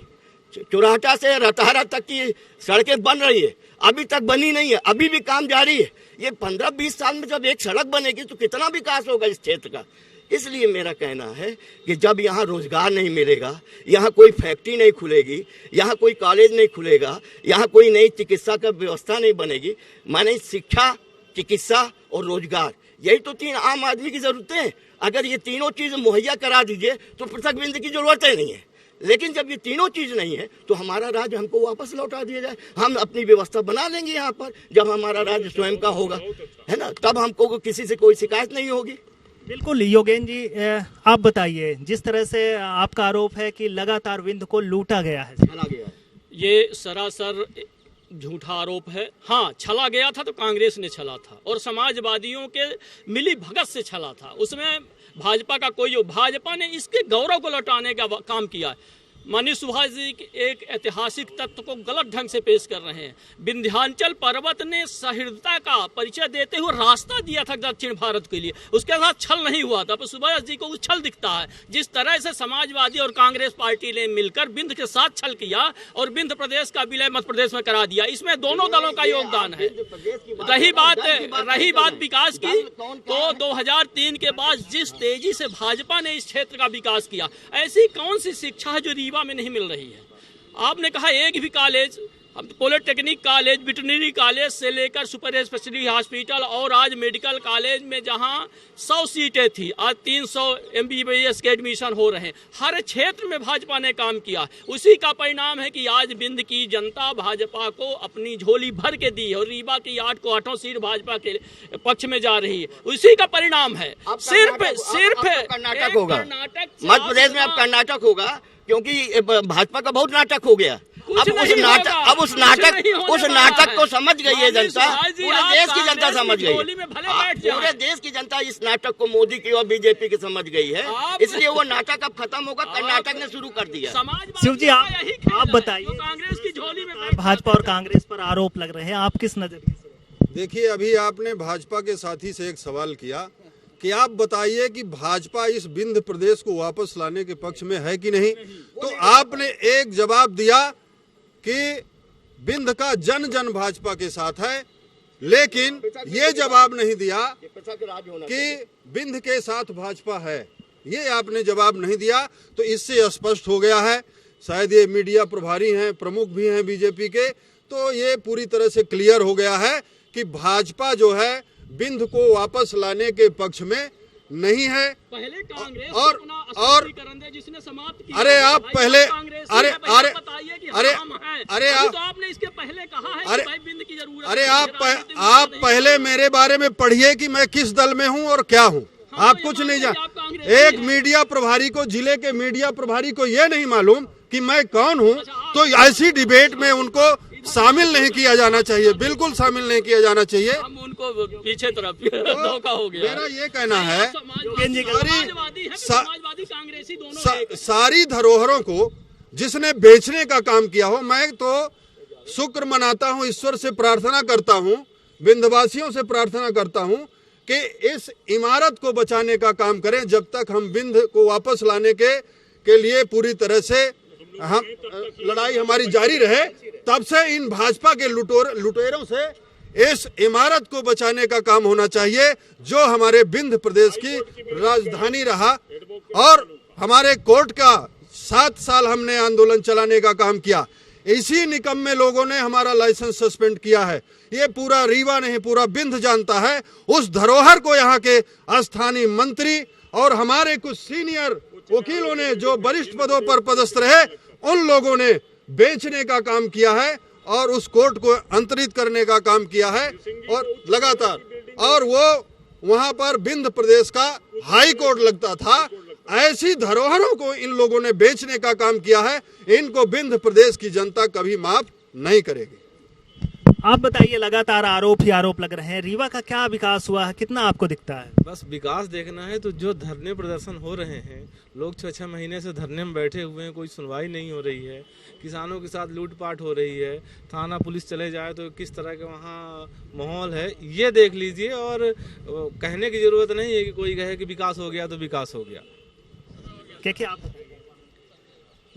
चुराटा से रतहरा तक की सड़कें बन रही है, अभी तक बनी नहीं है, अभी भी काम जारी है। ये 15-20 साल में जब एक सड़क बनेगी तो कितना विकास होगा इस क्षेत्र का। इसलिए मेरा कहना है कि जब यहाँ रोजगार नहीं मिलेगा, यहाँ कोई फैक्ट्री नहीं खुलेगी, यहाँ कोई कॉलेज नहीं खुलेगा, यहाँ कोई नई चिकित्सा का व्यवस्था नहीं बनेगी, माने शिक्षा, चिकित्सा और रोजगार, यही तो 3 आम आदमी की जरूरतें हैं। अगर ये तीनों चीज़ मुहैया करा दीजिए तो पृथक विंध्य की जरूरत ही नहीं है। लेकिन जब ये तीनों चीज़ नहीं है तो हमारा राज्य हमको वापस लौटा दिया जाए, हम अपनी व्यवस्था बना लेंगे यहाँ पर। जब हमारा राज्य स्वयं का होगा, है ना, तब हमको किसी से कोई शिकायत नहीं होगी। बिल्कुल। योगेन जी, आप बताइए, जिस तरह से आपका आरोप है कि लगातार विंध्य को लूटा गया है, छला गया है, ये सरासर झूठा आरोप है। हाँ, छला गया था तो कांग्रेस ने छला था और समाजवादियों के मिली भगत से छला था, उसमें भाजपा का कोई, भाजपा ने इसके गौरव को लौटाने का काम किया है। माननीय सुभाष जी एक ऐतिहासिक तत्व को गलत ढंग से पेश कर रहे हैं। विंध्याचल पर्वत ने सहृदयता का परिचय देते हुए रास्ता दिया था दक्षिण भारत के लिए, उसके साथ छल नहीं हुआ था। पर सुभाष जी को छल दिखता है। जिस तरह से समाजवादी और कांग्रेस पार्टी ने मिलकर विंध्य के साथ छल किया और विंध्य प्रदेश का विलय मध्य प्रदेश में करा दिया, इसमें दोनों दलों का योगदान है। रही बात विकास की, तो 2003 के बाद जिस तेजी से भाजपा ने इस क्षेत्र का विकास किया, ऐसी कौन सी शिक्षा है जो रीवा में नहीं मिल रही है? आपने कहा एक भी college, polytechnic college, veterinary college से लेकर सुपर स्पेशलिटी हॉस्पिटल और आज मेडिकल कॉलेज में जहां 100 सीटें थी, आज 300 MBBS के एडमिशन हो रहे हैं। हर क्षेत्र में भाजपा ने काम किया। उसी का परिणाम है कि आज विंध्य की जनता भाजपा को अपनी झोली भर के दी है और रीवा की 8 को 8 सीट भाजपा के पक्ष में जा रही है। उसी का परिणाम है। सिर्फ कर्नाटक होगा, मध्य प्रदेश में अब कर्नाटक होगा, क्योंकि भाजपा का बहुत नाटक हो गया। अब उस नाटक को समझ गई है जनता, पूरे देश की जनता समझ गई है। पूरे देश की जनता इस नाटक को मोदी की और बीजेपी की समझ गई है, इसलिए वो नाटक अब खत्म होगा। कर्नाटक ने शुरू कर दिया। शिव जी, आप बताइए, कांग्रेस की झोली में भाजपा और कांग्रेस पर आरोप लग रहे हैं, आप किस नजरिए से? देखिए, अभी आपने भाजपा के साथी से एक सवाल किया कि आप बताइए कि भाजपा इस विंध्य प्रदेश को वापस लाने के पक्ष में है कि नहीं। तो आपने एक जवाब दिया कि विंध्य का जन जन भाजपा के साथ है, लेकिन ये जवाब नहीं दिया कि विंध्य के साथ भाजपा है। ये आपने जवाब नहीं दिया। तो इससे स्पष्ट हो गया है, शायद ये मीडिया प्रभारी हैं, प्रमुख भी हैं बीजेपी के, तो ये पूरी तरह से क्लियर हो गया है कि भाजपा जो है विंध्य को वापस लाने के पक्ष में नहीं है। पहले कांग्रेस और जिसने समाप्त किया। अरे आप पहले तो आपने इसके पहले कहा है कि भाई विंध्य की जरूरत है। अरे आप पहले मेरे बारे में पढ़िए कि मैं किस दल में हूं और क्या हूं। आप कुछ नहीं जान। एक मीडिया प्रभारी को, जिले के मीडिया प्रभारी को ये नहीं मालूम कि मैं कौन हूं, तो ऐसी डिबेट में उनको शामिल नहीं किया जाना चाहिए, बिल्कुल शामिल नहीं किया जाना चाहिए। हम उनको पीछे तरफ धोखा हो गया। मेरा ये कहना है, समाजवादी कांग्रेसी दोनों सारी धरोहरों को जिसने बेचने का काम किया हो, मैं तो शुक्र मनाता हूं, ईश्वर से प्रार्थना करता हूं, विंध्यवासियों से प्रार्थना करता हूं कि इस इमारत को बचाने का काम करें। जब तक हम विंध्य को वापस लाने के लिए पूरी तरह से हम लड़ाई हमारी जारी रहे, तब से इन भाजपा के लुटेरों से इस इमारत को बचाने का काम होना चाहिए, जो हमारे विंध्य प्रदेश की राजधानी रहा। और हमारे कोर्ट का 7 साल हमने आंदोलन चलाने का काम किया। इसी निकम्मे लोगों ने हमारा लाइसेंस सस्पेंड किया है। ये पूरा रीवा नहीं, पूरा विंध्य जानता है। उस धरोहर को यहाँ के स्थानीय मंत्री और हमारे कुछ सीनियर वकीलों ने, जो वरिष्ठ पदों पर पदस्थ रहे, उन लोगों ने बेचने का काम किया है और उस कोर्ट को अंतरित करने का काम किया है और लगातार। और वो वहां पर विंध्य प्रदेश का हाई कोर्ट लगता था। ऐसी धरोहरों को इन लोगों ने बेचने का काम किया है। इनको विंध्य प्रदेश की जनता कभी माफ नहीं करेगी। आप बताइए, लगातार आरोप ही आरोप लग रहे हैं, रीवा का क्या विकास हुआ है, कितना आपको दिखता है? बस विकास देखना है तो जो धरने प्रदर्शन हो रहे हैं, लोग 6-6 महीने से धरने में बैठे हुए हैं, कोई सुनवाई नहीं हो रही है, किसानों के साथ लूटपाट हो रही है, थाना पुलिस चले जाए तो किस तरह का वहाँ माहौल है, ये देख लीजिए। और कहने की जरूरत नहीं है कि कोई कहे कि विकास हो गया तो विकास हो गया। क्या आप बताइए?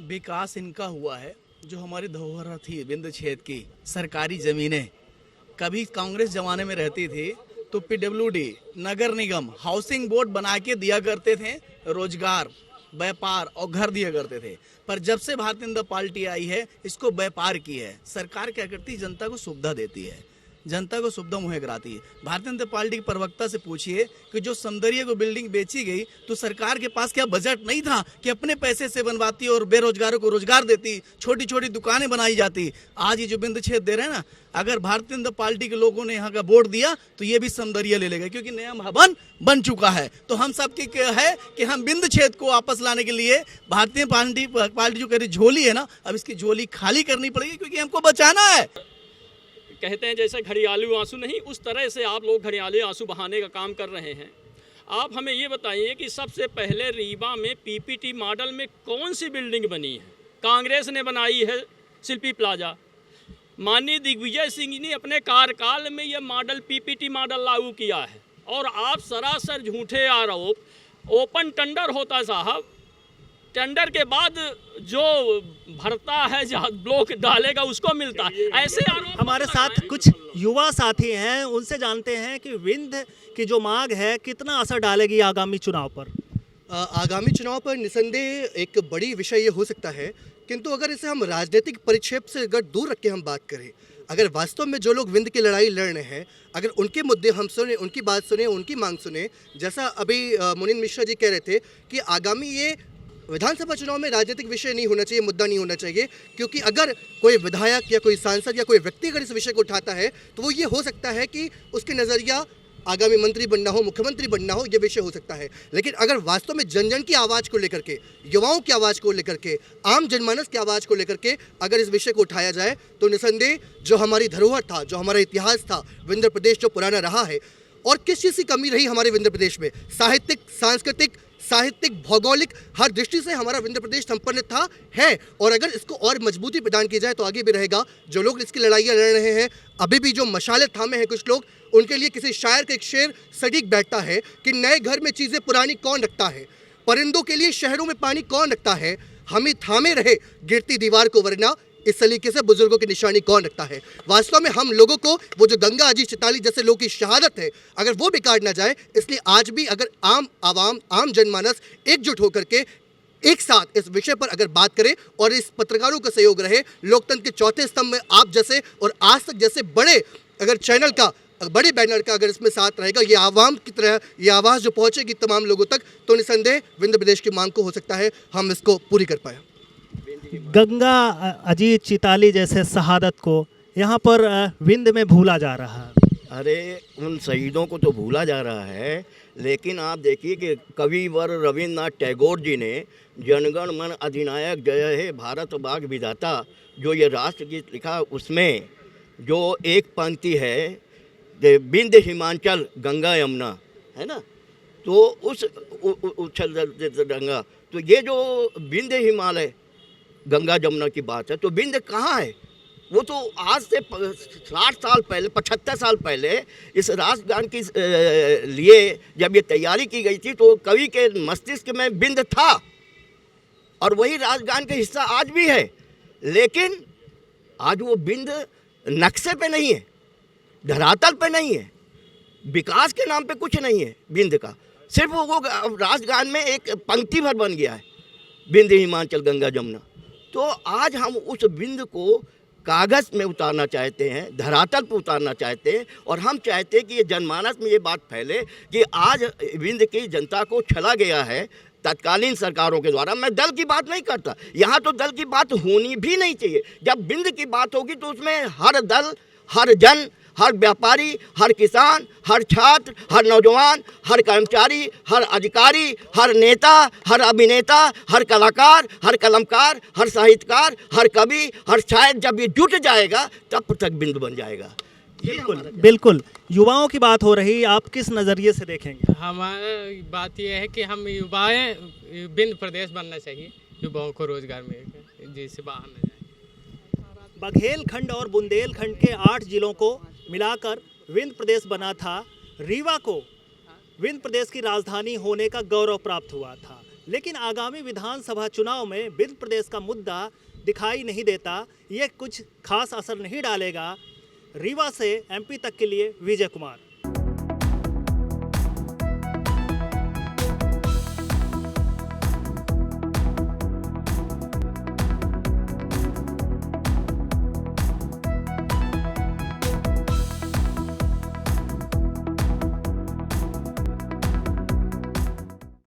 विकास इनका हुआ है जो हमारी धरोहर थी विंध्य क्षेत्र की सरकारी जमीनें, कभी कांग्रेस जमाने में रहती थी तो PWD, नगर निगम, हाउसिंग बोर्ड बना के दिया करते थे, रोजगार, व्यापार और घर दिया करते थे। पर जब से भारतीय जनता पार्टी आई है, इसको व्यापार की है। सरकार क्या करती है, जनता को सुविधा देती है, जनता को सुविधा मुहैया कराती है। भारतीय जनता पार्टी के प्रवक्ता से पूछिए कि जो सौंदर्य को बिल्डिंग बेची गई, तो सरकार के पास क्या बजट नहीं था कि अपने पैसे से बनवाती और बेरोजगारों को रोजगार देती, छोटी छोटी दुकानें बनाई जाती। आज ये जो विंध्य क्षेत्र दे रहे हैं ना, अगर भारतीय जनता पार्टी के लोगों ने यहाँ का वोट दिया तो ये भी सौंदर्य ले लेगा, क्योंकि नया भवन बन चुका है। तो हम सबकी है कि हम विंध्य क्षेत्र को वापस लाने के लिए भारतीय पार्टी जो कह रही झोली है ना, अब इसकी झोली खाली करनी पड़ेगी, क्योंकि हमको बचाना है। कहते हैं जैसे घड़ियालू आंसू नहीं, उस तरह से आप लोग घड़ियालू आंसू बहाने का काम कर रहे हैं। आप हमें ये बताइए कि सबसे पहले रीवा में PPT मॉडल में कौन सी बिल्डिंग बनी है? कांग्रेस ने बनाई है शिल्पी प्लाजा। माननीय दिग्विजय सिंह ने अपने कार्यकाल में यह मॉडल पीपीटी मॉडल लागू किया है और आप सरासर झूठे आरोप। ओपन टेंडर होता है साहब, टेंडर के बाद जो भरता है ब्लॉक डालेगा उसको मिलता है। ऐसे आरोप हमारे साथ कुछ युवा साथी हैं, उनसे जानते हैं कि विंध की जो मांग है कितना असर डालेगी आगामी चुनाव पर। आगामी चुनाव पर निसंदेह एक बड़ी विषय ये हो सकता है, किंतु अगर इसे हम राजनीतिक परिक्षेप से अगर दूर रख के हम बात करें, अगर वास्तव में जो लोग विंध की लड़ाई लड़ रहे हैं, अगर उनके मुद्दे हम सुने, उनकी बात सुने, उनकी मांग सुने, जैसा अभी मुनीन मिश्रा जी कह रहे थे कि आगामी ये विधानसभा चुनाव में राजनीतिक विषय नहीं होना चाहिए, मुद्दा नहीं होना चाहिए, क्योंकि अगर कोई विधायक या कोई सांसद या कोई व्यक्ति अगर इस विषय को उठाता है तो वो ये हो सकता है कि उसके नज़रिया आगामी मंत्री बनना हो, मुख्यमंत्री बनना हो, ये विषय हो सकता है। लेकिन अगर वास्तव में जन जन की आवाज़ को लेकर के, युवाओं की आवाज़ को लेकर के, आम जनमानस की आवाज़ को लेकर के अगर इस विषय को उठाया जाए तो निसंदेह जो हमारी धरोहर था, जो हमारा इतिहास था, विंध्य प्रदेश जो पुराना रहा है, और किस चीज़ की कमी रही हमारे विंध्य प्रदेश में, साहित्यिक, भौगोलिक हर दृष्टि से हमारा विंध्य प्रदेश संपन्न था, है, और अगर इसको और मजबूती प्रदान की जाए तो आगे भी रहेगा। जो लोग इसकी लड़ाइयाँ लड़ रहे हैं, अभी भी जो मशाले थामे हैं कुछ लोग, उनके लिए किसी शायर का एक शेर सटीक बैठता है कि नए घर में चीज़ें पुरानी कौन रखता है, परिंदों के लिए शहरों में पानी कौन रखता है, हम ही थामे रहे गिरती दीवार को, वरना इस सलीके से बुजुर्गों की निशानी कौन रखता है। वास्तव में हम लोगों को वो जो गंगा अजीत चिताली जैसे लोगों की शहादत है, अगर वो बेकार ना जाए, इसलिए आज भी अगर आम जनमानस एकजुट होकर के एक साथ इस विषय पर अगर बात करें और इस पत्रकारों का सहयोग रहे, लोकतंत्र के चौथे स्तंभ में आप जैसे और आज तक जैसे बड़े अगर चैनल का, बड़े बैनर का अगर इसमें साथ रहेगा, ये आवाम की तरह ये आवाज़ जो पहुंचेगी तमाम लोगों तक, तो निसंदेह विंध्य प्रदेश की मांग को हो सकता है हम इसको पूरी कर पाए। गंगा अजीत चिताली जैसे शहादत को यहाँ पर विंध में भूला जा रहा है। अरे उन शहीदों को तो भूला जा रहा है, लेकिन आप देखिए कि कविवर रविन्द्रनाथ टैगोर जी ने जनगण मन अधिनायक जय हे भारत भाग्य विधाता जो ये राष्ट्रगीत लिखा, उसमें जो एक पंक्ति है विंध्य हिमाचल गंगा यमुना, है ना, तो उस उछल गंगा, तो ये जो विंध्य हिमालय गंगा जमुना की बात है, तो विंध्य कहाँ है? वो तो आज से 60 साल पहले, 75 साल पहले इस राष्ट्रगान के लिए जब ये तैयारी की गई थी तो कवि के मस्तिष्क में विंध्य था और वही राष्ट्रगान का हिस्सा आज भी है। लेकिन आज वो विंध्य नक्शे पे नहीं है, धरातल पे नहीं है, विकास के नाम पे कुछ नहीं है विंध्य का, सिर्फ वो राष्ट्रगान में एक पंक्ति भर बन गया है, विंध्य हिमाचल गंगा जमुना। तो आज हम उस विंध्य को कागज़ में उतारना चाहते हैं, धरातल पर उतारना चाहते हैं, और हम चाहते हैं कि ये जनमानस में ये बात फैले कि आज विंध्य की जनता को छला गया है तत्कालीन सरकारों के द्वारा। मैं दल की बात नहीं करता, यहाँ तो दल की बात होनी भी नहीं चाहिए। जब विंध्य की बात होगी तो उसमें हर दल, हर जन, हर व्यापारी, हर किसान, हर छात्र, हर नौजवान, हर कर्मचारी, हर अधिकारी, हर नेता, हर अभिनेता, हर कलाकार, हर कलमकार, हर साहित्यकार, हर कवि, हर शायर, जब ये जुट जाएगा तब पृथक बिंदु बन जाएगा। बिल्कुल युवाओं की बात हो रही, आप किस नज़रिए से देखेंगे? हमारी बात यह है कि हम युवाएं विंध्य प्रदेश बनना चाहिए, युवाओं को रोजगार मिलेगा जिससे बाहर न जाए। बघेलखंड और बुंदेलखंड के 8 जिलों को मिलाकर विंध्य प्रदेश बना था। रीवा को विंध्य प्रदेश की राजधानी होने का गौरव प्राप्त हुआ था, लेकिन आगामी विधानसभा चुनाव में विंध्य प्रदेश का मुद्दा दिखाई नहीं देता, ये कुछ खास असर नहीं डालेगा। रीवा से एमपी तक के लिए विजय कुमार।